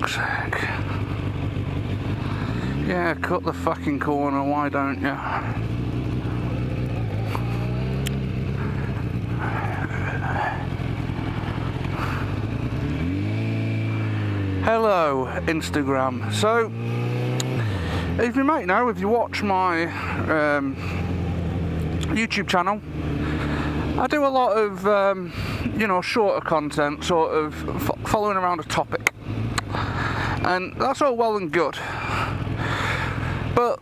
fuck's sake. Yeah, cut the fucking corner, why don't you? Hello, Instagram. So, as you might know, if you watch my YouTube channel, I do a lot of, shorter content, sort of following around a topic. And that's all well and good. But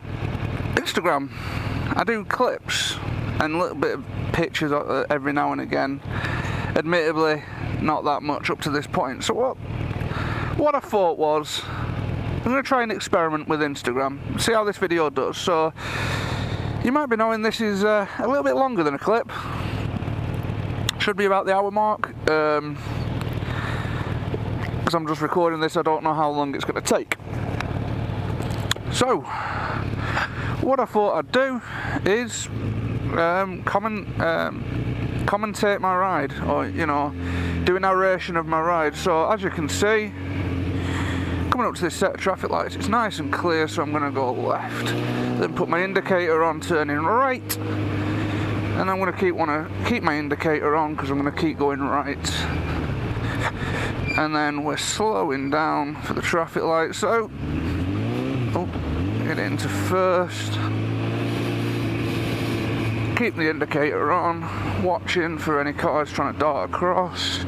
Instagram, I do clips and a little bit of pictures every now and again. Admittedly, not that much up to this point. So what I thought was, I'm going to try and experiment with Instagram, see how this video does. So, you might be knowing this is a little bit longer than a clip. Should be about the hour mark. Because I'm just recording this, I don't know how long it's going to take. So, what I thought I'd do is commentate my ride, or do a narration of my ride. So as you can see, coming up to this set of traffic lights, it's nice and clear, so I'm going to go left, then put my indicator on, turning right, and I'm going to keep my indicator on because I'm going to keep going right, and then we're slowing down for the traffic light. So get into first, keep the indicator on, watching for any cars trying to dart across.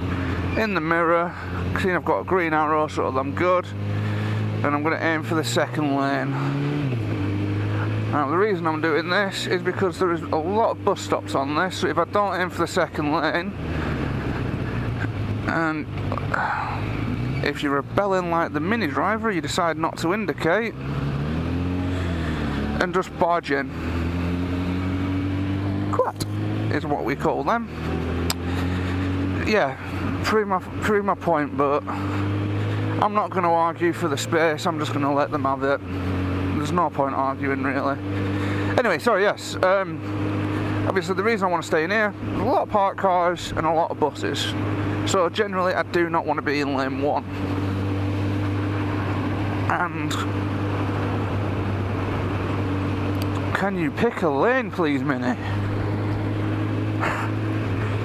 In the mirror, see I've got a green arrow, so I'm good, and I'm going to aim for the second lane. Now the reason I'm doing this is because there is a lot of bus stops on this, so if I don't aim for the second lane, and if you're rebelling like the Mini driver, you decide not to indicate and just barge in. Quat is what we call them. Yeah, prove my point, but I'm not going to argue for the space, I'm just going to let them have it. There's no point arguing, really. Anyway, sorry, yes. Obviously, the reason I want to stay in here, there's a lot of parked cars and a lot of buses. So, generally, I do not want to be in lane 1. And can you pick a lane, please, Minnie?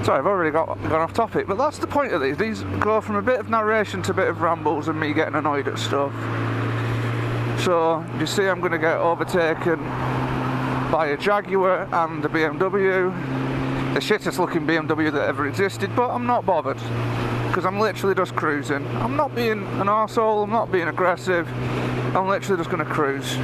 Sorry, I've already gone off topic, but that's the point of these. These go from a bit of narration to a bit of rambles and me getting annoyed at stuff. So, you see I'm going to get overtaken by a Jaguar and a BMW. The shittest looking BMW that ever existed, but I'm not bothered. Because I'm literally just cruising. I'm not being an arsehole, I'm not being aggressive. I'm literally just going to cruise.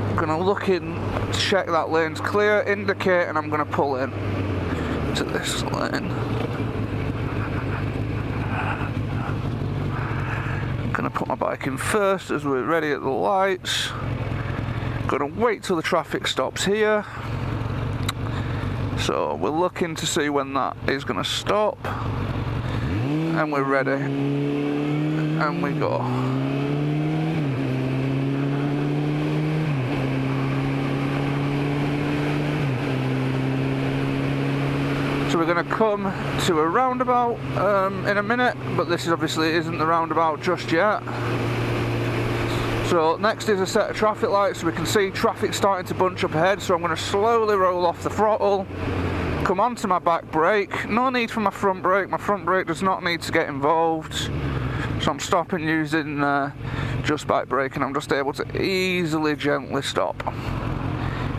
I'm going to look in, check that lane's clear, indicate, and I'm going to pull in to this lane. I'm going to put my bike in first as we're ready at the lights. Going to wait till the traffic stops here. So we're looking to see when that is going to stop. And we're ready. And we go. So we're going to come to a roundabout in a minute, but this obviously isn't the roundabout just yet. So next is a set of traffic lights, so we can see traffic starting to bunch up ahead, so I'm going to slowly roll off the throttle, come onto my back brake. No need for my front brake does not need to get involved, so I'm stopping using just bike braking. I'm just able to easily, gently stop.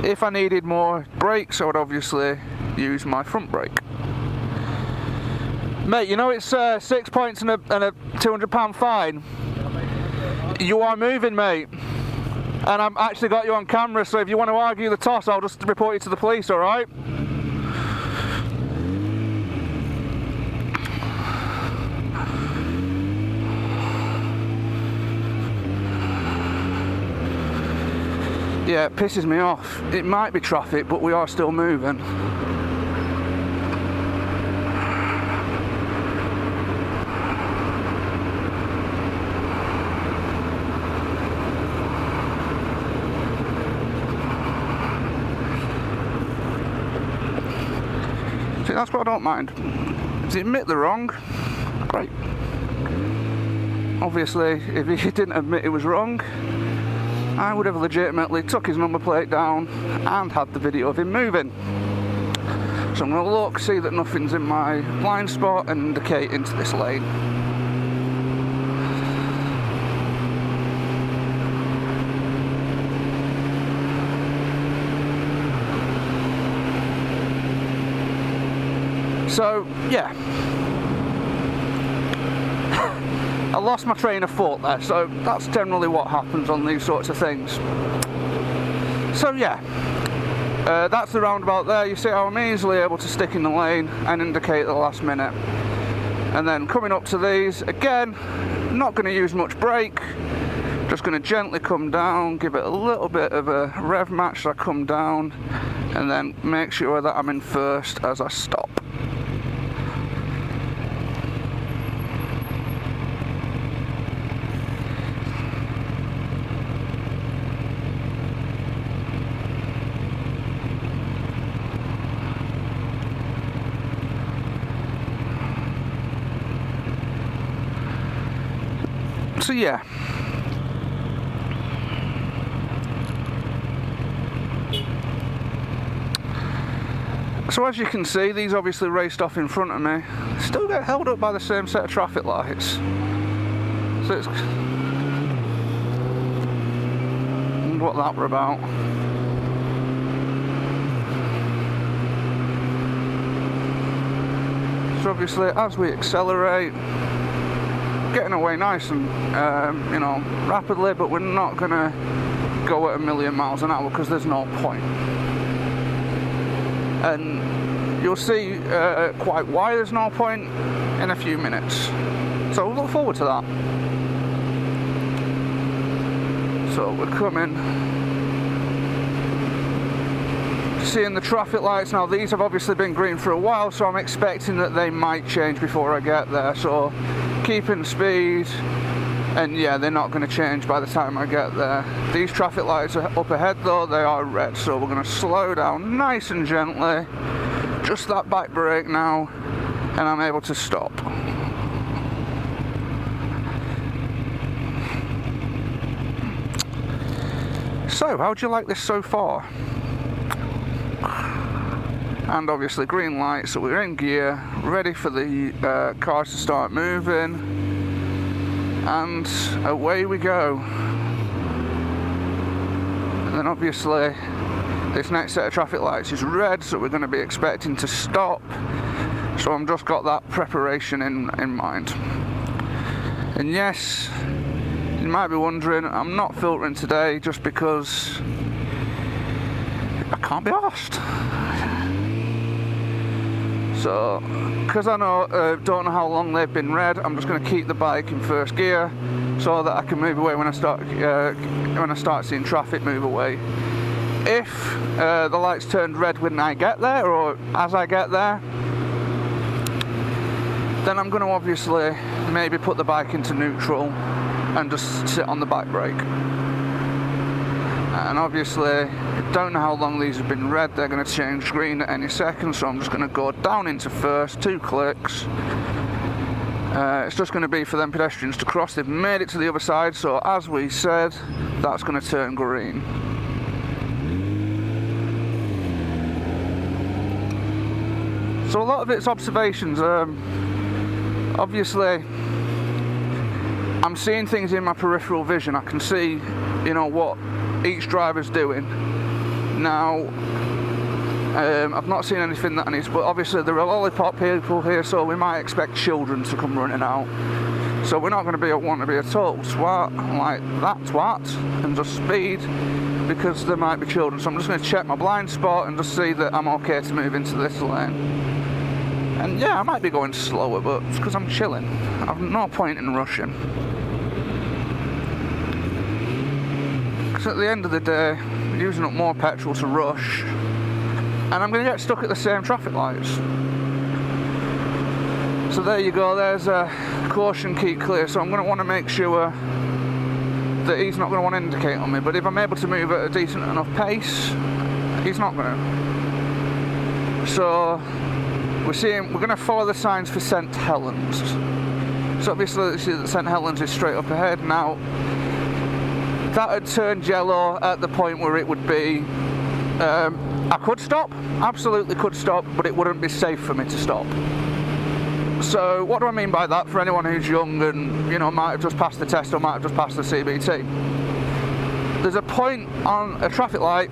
If I needed more brakes, I would obviously use my front brake. Mate, you know it's 6 points and a £200 fine. You are moving, mate, and I've actually got you on camera, so if you want to argue the toss, I'll just report you to the police, alright? Yeah, it pisses me off. It might be traffic, but we are still moving. See, that's what I don't mind. If they admit they're wrong, great. Obviously, if he didn't admit he was wrong, I would have legitimately took his number plate down and had the video of him moving. So I'm going to look, see that nothing's in my blind spot and indicate into this lane. So, yeah. I lost my train of thought there, so that's generally what happens on these sorts of things. So yeah, that's the roundabout there. You see how I'm easily able to stick in the lane and indicate at the last minute. And then coming up to these, again, not going to use much brake, just going to gently come down, give it a little bit of a rev match as I come down, and then make sure that I'm in first as I stop. So yeah, so as you can see, these obviously raced off in front of me, still get held up by the same set of traffic lights. So it's what that were about. So obviously as we accelerate, getting away nice and you know, rapidly, but we're not gonna go at 1,000,000 miles an hour because there's no point. And you'll see quite why there's no point in a few minutes. So we'll look forward to that. So we're coming, seeing the traffic lights now. These have obviously been green for a while, so I'm expecting that they might change before I get there. So keeping speed, and yeah, they're not going to change by the time I get there. These traffic lights are up ahead though, they are red, so we're going to slow down nice and gently, just that back brake now, and I'm able to stop. So, how do you like this so far? And obviously green light, so we're in gear, ready for the cars to start moving, and away we go. And then obviously this next set of traffic lights is red, so we're going to be expecting to stop, so I've just got that preparation in mind. And yes, you might be wondering, I'm not filtering today just because I can't be arsed. So, because I don't know how long they've been red, I'm just going to keep the bike in first gear so that I can move away when I start seeing traffic move away. If the lights turned red when I get there, or as I get there, then I'm going to obviously maybe put the bike into neutral and just sit on the back brake. And obviously, don't know how long these have been red, they're going to change green at any second, so I'm just going to go down into first, 2 clicks. It's just going to be for them pedestrians to cross. They've made it to the other side, so as we said, that's going to turn green. So a lot of it's observations. Obviously, I'm seeing things in my peripheral vision. I can see, you know, what each driver's doing. Now, I've not seen anything that I need, but obviously there are lollipop people here, so we might expect children to come running out. So we're not going to want to be a total twat like that twat and just speed, because there might be children. So I'm just going to check my blind spot and just see that I'm okay to move into this lane. And yeah, I might be going slower, but it's because I'm chilling. I've no point in rushing. Because at the end of the day, I'm using up more petrol to rush, and I'm going to get stuck at the same traffic lights. So there you go, there's a caution, keep clear. So I'm going to want to make sure that he's not going to want to indicate on me, but if I'm able to move at a decent enough pace, he's not going to. So we're going to follow the signs for St Helens. So obviously this is St Helens is straight up ahead now. That had turned yellow at the point where it would be. I could stop, absolutely could stop, but it wouldn't be safe for me to stop. So what do I mean by that for anyone who's young and, you know, might have just passed the test or might have just passed the CBT? There's a point on a traffic light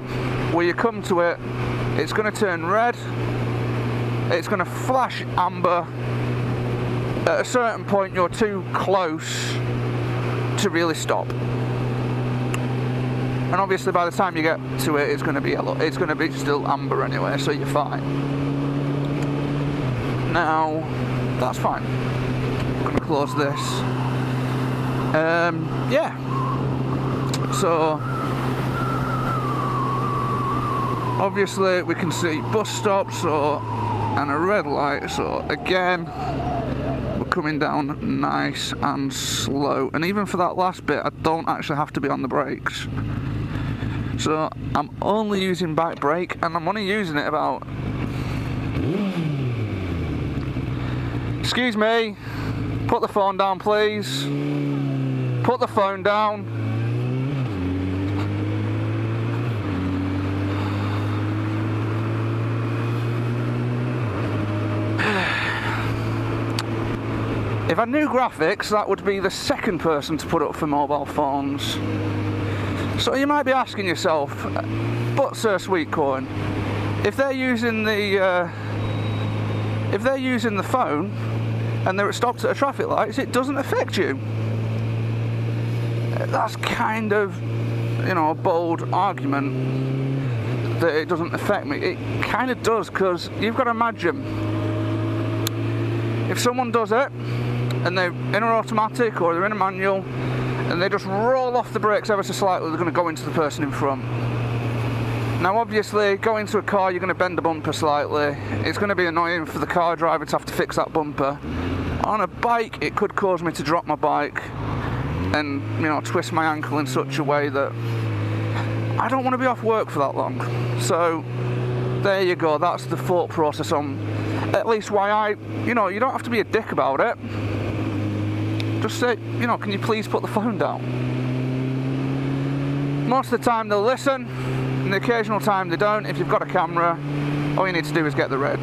where you come to it, it's going to turn red, it's going to flash amber. At a certain point you're too close to really stop. And obviously by the time you get to it, it's going to be yellow. It's going to be still amber anyway, so you're fine. Now, that's fine. I'm going to close this. Yeah. So, obviously we can see bus stops and a red light. So again, we're coming down nice and slow. And even for that last bit, I don't actually have to be on the brakes. So I'm only using back brake, and I'm only using it about... Excuse me, put the phone down please. Put the phone down. If I knew graphics, that would be the second person to put up for mobile phones. So you might be asking yourself, but Sir Sweetcorn, if they're using the phone and they're stopped at a traffic lights, it doesn't affect you. That's kind of, you know, a bold argument that it doesn't affect me. It kind of does, because you've got to imagine if someone does it and they're in an automatic or they're in a manual, and they just roll off the brakes ever so slightly, they're going to go into the person in front. Now obviously, going into a car, you're going to bend the bumper slightly. It's going to be annoying for the car driver to have to fix that bumper. On a bike, it could cause me to drop my bike and, you know, twist my ankle in such a way that I don't want to be off work for that long. So there you go, that's the thought process on at least why you know, you don't have to be a dick about it. Just say, you know, can you please put the phone down? Most of the time they'll listen, and the occasional time they don't. If you've got a camera, all you need to do is get the reg.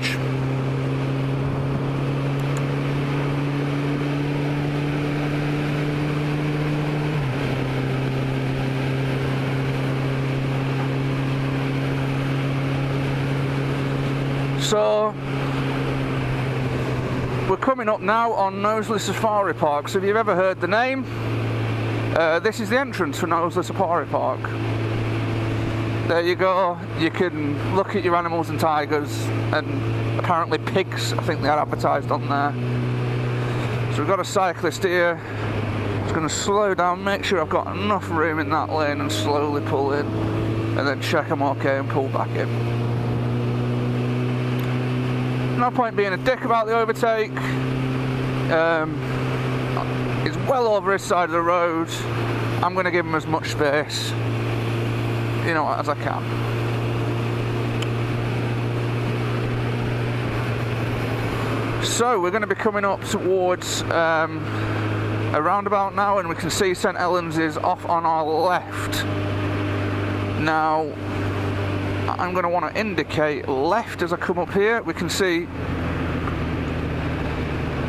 So, we're coming up now on Knowsley Safari Park. So if you've ever heard the name, this is the entrance for Knowsley Safari Park. There you go, you can look at your animals and tigers, and apparently pigs, I think they are advertised on there. So we've got a cyclist here. Just going to slow down, make sure I've got enough room in that lane and slowly pull in, and then check I'm okay and pull back in. No point being a dick about the overtake. It's well over his side of the road. I'm going to give him as much space, you know, as I can. So we're going to be coming up towards a roundabout now, and we can see St Helens is off on our left. Now I'm going to want to indicate left as I come up here. We can see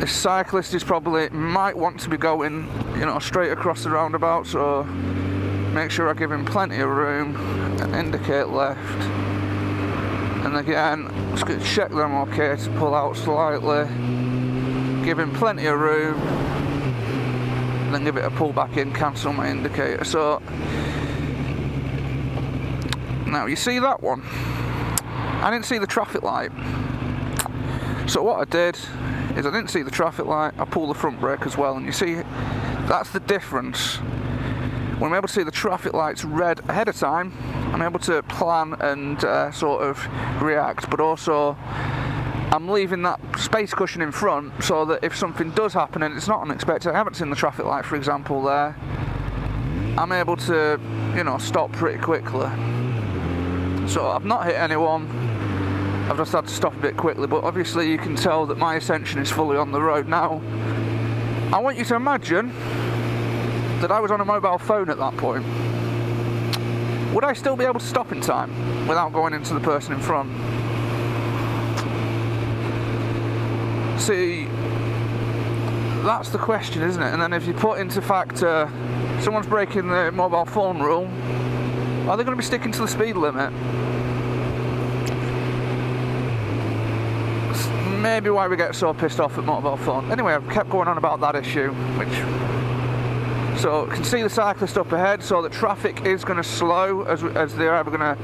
the cyclist is probably might want to be going, you know, straight across the roundabout, so make sure I give him plenty of room and indicate left. And again, just going to check that I'm okay to pull out slightly, give him plenty of room, and then give it a pull back in, cancel my indicator. So now you see that one, I didn't see the traffic light, so what I did is I didn't see the traffic light, I pulled the front brake as well, and you see that's the difference. When I'm able to see the traffic lights red ahead of time, I'm able to plan and sort of react, but also I'm leaving that space cushion in front so that if something does happen and it's not unexpected, I haven't seen the traffic light for example there, I'm able to, you know, stop pretty quickly. So I've not hit anyone, I've just had to stop a bit quickly, but obviously you can tell that my ascension is fully on the road now. I want you to imagine that I was on a mobile phone at that point. Would I still be able to stop in time without going into the person in front? See, that's the question, isn't it? And then if you put into factor someone's breaking the mobile phone rule, are they going to be sticking to the speed limit? Maybe why we get so pissed off at mobile phone. Anyway, I've kept going on about that issue, so you can see the cyclist up ahead, so the traffic is going to slow as they're either going to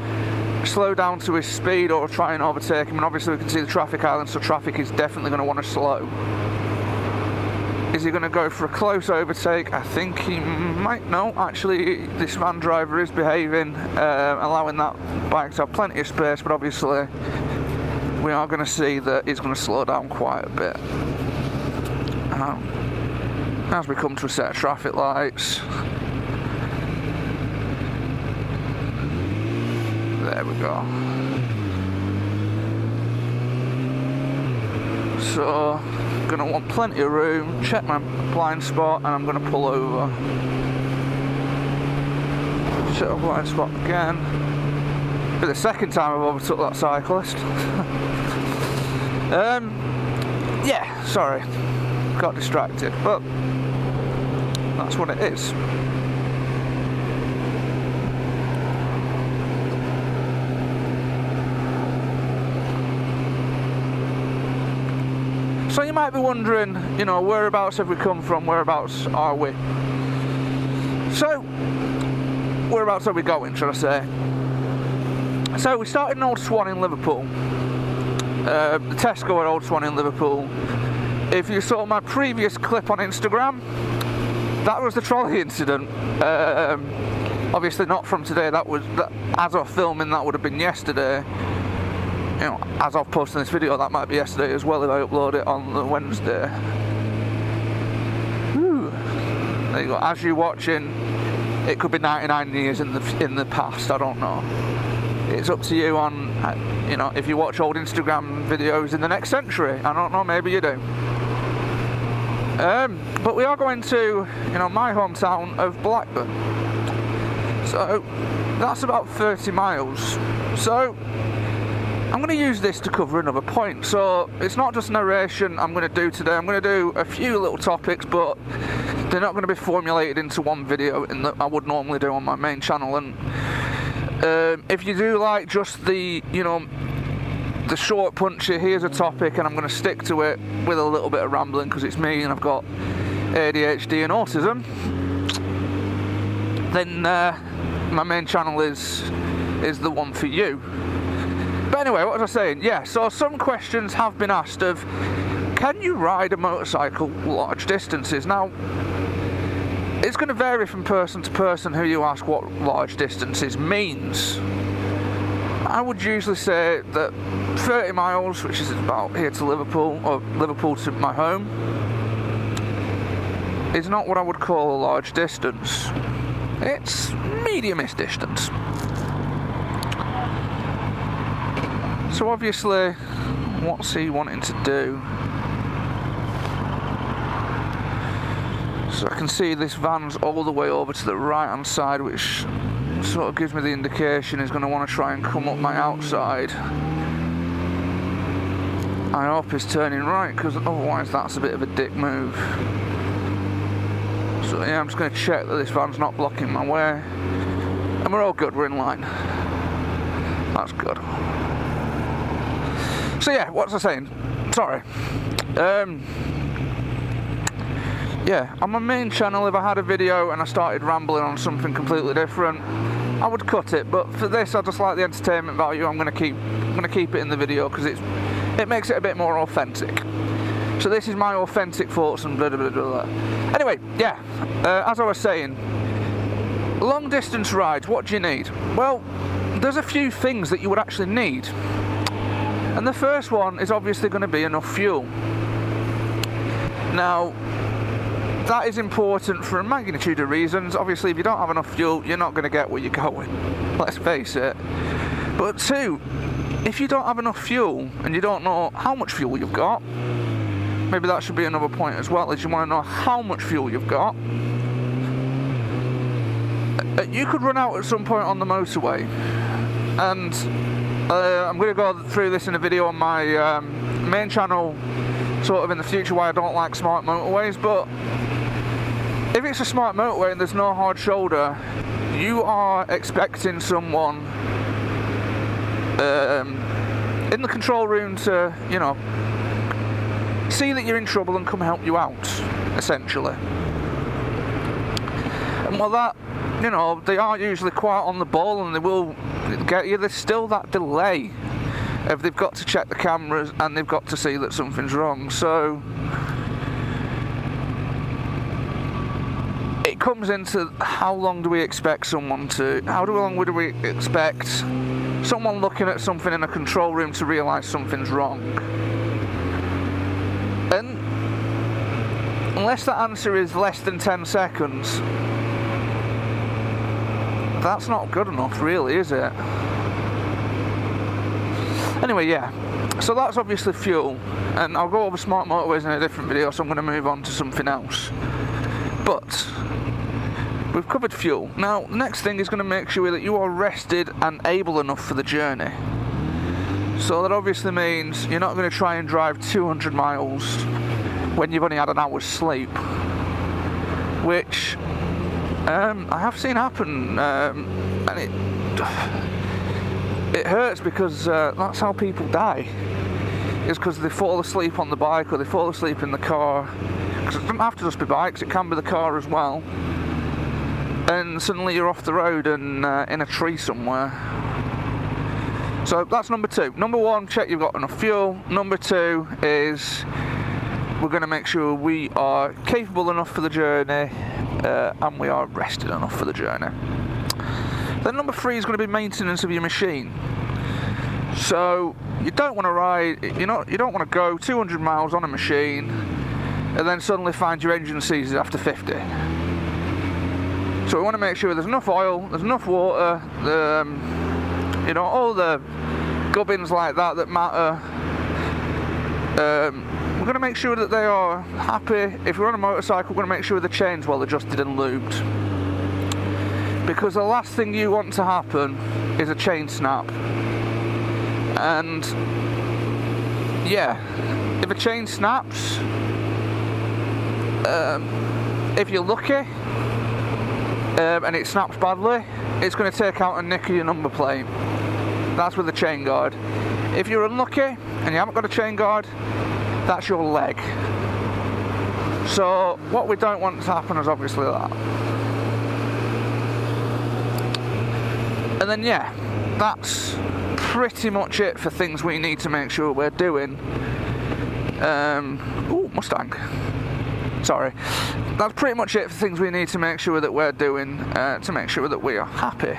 slow down to his speed or try and overtake him, and obviously we can see the traffic island, so traffic is definitely going to want to slow. Is he going to go for a close overtake? I think he might. No, actually this van driver is behaving, allowing that bike to have plenty of space, but obviously we are going to see that he's going to slow down quite a bit. As we come to a set of traffic lights, there we go. So, going to want plenty of room, check my blind spot, and I'm going to pull over. Check my blind spot again. For the second time I've overtook that cyclist. Yeah, sorry, got distracted, but that's what it is. So you might be wondering, you know, whereabouts have we come from, whereabouts are we? So, whereabouts are we going, should I say? So we started in Old Swan in Liverpool, the Tesco at Old Swan in Liverpool. If you saw my previous clip on Instagram, that was the trolley incident. Obviously not from today, as of filming that would have been yesterday. You know, as of posting this video, that might be yesterday as well if I upload it on the Wednesday. Whew. There you go. As you're watching, it could be 99 years in the past, I don't know. It's up to you on, you know, if you watch old Instagram videos in the next century. I don't know, maybe you do. But we are going to, you know, my hometown of Blackburn. So that's about 30 miles. So I'm going to use this to cover another point. So it's not just narration I'm going to do today. I'm going to do a few little topics, but they're not going to be formulated into one video that I would normally do on my main channel. And if you do like just the, you know, the short punchy, here's a topic and I'm going to stick to it with a little bit of rambling because it's me and I've got ADHD and autism, then my main channel is the one for you. But anyway, what was I saying? Yeah, so some questions have been asked of, can you ride a motorcycle large distances? Now, it's going to vary from person to person who you ask what large distances means. I would usually say that 30 miles, which is about here to Liverpool, or Liverpool to my home, is not what I would call a large distance. It's medium-ish distance. So obviously, what's he wanting to do? So I can see this van's all the way over to the right hand side, which sort of gives me the indication he's going to want to try and come up my outside. I hope he's turning right, because otherwise that's a bit of a dick move. So yeah, I'm just going to check that this van's not blocking my way. And we're all good, we're in line. That's good. So yeah, what was I saying? Sorry. Yeah, on my main channel, if I had a video and I started rambling on something completely different, I would cut it. But for this, I just like the entertainment value. I'm gonna keep it in the video because it makes it a bit more authentic. So this is my authentic thoughts and blah blah blah blah. Anyway, yeah, as I was saying, long distance rides. What do you need? Well, there's a few things that you would actually need. And the first one is obviously going to be enough fuel. Now, that is important for a magnitude of reasons. Obviously, if you don't have enough fuel, you're not going to get where you're going. Let's face it. But two, if you don't have enough fuel and you don't know how much fuel you've got, maybe that should be another point as well, is you want to know how much fuel you've got. You could run out at some point on the motorway, and I'm going to go through this in a video on my main channel sort of in the future, why I don't like smart motorways. But if it's a smart motorway and there's no hard shoulder, you are expecting someone in the control room to, you know, see that you're in trouble and come help you out, essentially. And while that, you know, they are usually quite on the ball and they will get you, there's still that delay if they've got to check the cameras and they've got to see that something's wrong. So it comes into how long do we expect someone to, how long would we expect someone looking at something in a control room to realise something's wrong? And unless the answer is less than 10 seconds, that's not good enough, really, is it? Anyway, yeah, so that's obviously fuel, and I'll go over smart motorways in a different video, so I'm going to move on to something else. But we've covered fuel. Now, the next thing is going to make sure that you are rested and able enough for the journey. So that obviously means you're not going to try and drive 200 miles when you've only had an hour's sleep, which I have seen happen, and it hurts because that's how people die. It's because they fall asleep on the bike or they fall asleep in the car. Because it doesn't have to just be bikes, it can be the car as well. And suddenly you're off the road and in a tree somewhere. So that's number two. Number one, check you've got enough fuel. Number two is we're going to make sure we are capable enough for the journey and we are rested enough for the journey. Then number three is going to be maintenance of your machine. So you don't want to ride, you don't want to go 200 miles on a machine and then suddenly find your engine seizes after 50. So we want to make sure there's enough oil, there's enough water, you know, all the gubbins like that that matter. We're going to make sure that they are happy. If we're on a motorcycle, we're going to make sure the chain's well adjusted and lubed. Because the last thing you want to happen is a chain snap. And yeah, if a chain snaps, if you're lucky, and it snaps badly, it's going to take out a nick of your number plate. That's with the chain guard. If you're unlucky and you haven't got a chain guard, that's your leg. So what we don't want to happen is obviously that. And then yeah, that's pretty much it for things we need to make sure we're doing. Ooh, Mustang. Sorry. That's pretty much it for things we need to make sure that we're doing to make sure that we are happy.